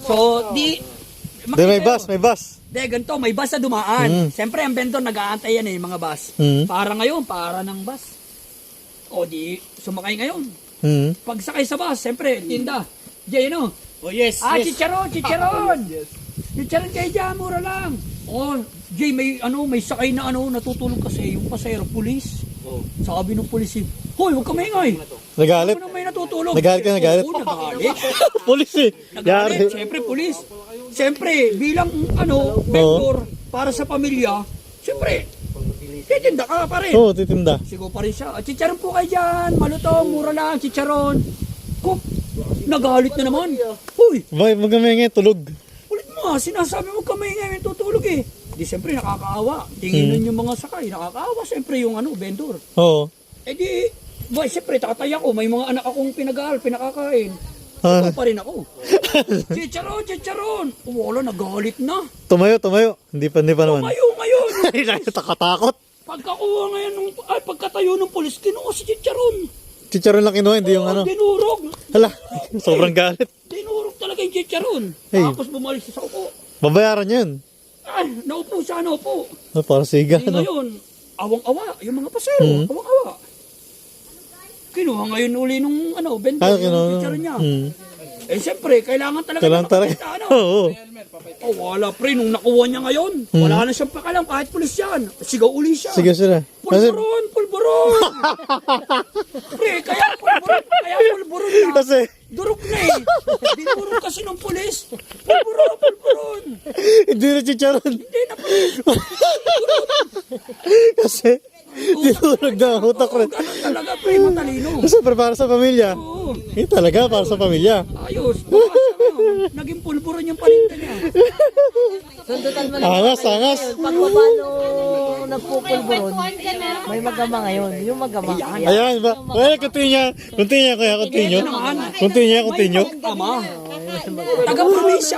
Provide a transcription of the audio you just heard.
So, di... May bus, may bus. De, ganito, may bus na dumaan. Siyempre, ang vendor nag-aantay yan yung mga bus. Para ngayon, para ng bus. O di, sumakay ngayon. Pag sakay sa bus, siyempre, tinda. Jay, no? Oh yes, Ah, yes. chicharon! Chicharon kayo dyan, mura lang. Oh, Jay, may sakay na natutulog kasi yung pasahero, pulis. Sabi ng pulis, hoy, huwag ka maingay. Nagalit. Ano may natutulog? Nagalit ka, nagalit. Oo, nagalit. Pulis eh. Nagalit, siyempre, pulis. Siyempre, bilang, vendor, para sa pamilya, siyempre, titinda ka pa rin. Oo, titinda. Sigo pa rin siya. Chicharon po kayo dyan, malutong, mura lang, chicharon. Kuk, nagalit na naman. Hoy, Bakit magamay tulog? ulit mo, sinasabi mo kamay ngayon tutulog eh. Di siyempre nakakaawa. Tingin nun yung mga sakay, nakakaawa siyempre yung vendor. Oo. Eh di, boy, siyempre tatay ako, may mga anak akong pinakakain. Ah. Ito pa rin ako. Chicharon. Wala, nagalit na. Tumayo. Hindi pa naman. Ngayon. Ay, nakatakot. Pagkakuha ngayon, pagkatayo ng polis, kinuha si Chicharon. Chicharon lang kinuha, hindi yung Dinurog. Hala, sobrang galit. Dinurog talaga yung Chicharon. Hey. Tapos bumalik siya sa upo. Babayaran yun. Ay, naupo siya. Para siga, Eh, ngayon, awang-awa, yung mga pasero, awang-awa. Kinuha ngayon uli nung vendor, yung chicharon niya. Eh, siyempre, kailangan talaga makakita, Oo. Oh, wala pre, nung nakuha niya ngayon, wala na siyang pakalam, kahit pulis yan. Sigaw uli siya. Sige sila. Pulburon! Pre, kaya pulburon na. Kasi, Durog na eh. Dinurog kasi ng pulis. Pulburon! hindi na chicharon. Hindi na pre. Kasi, dinurog na ang utak rin. Ganun talaga pre, matalino. Kasi para sa pamilya. Oo. Hindi talaga, para sa pamilya. Ayos. Baka siya, naging pulburon yung paninda niya. Sundutan mo Angas. pag paano nagpupulburon, may magama ngayon. Yung magama. Ayan ba? Well, continue, kuya, continue. Ito naman. Continue. May tama. Taga-probinsya.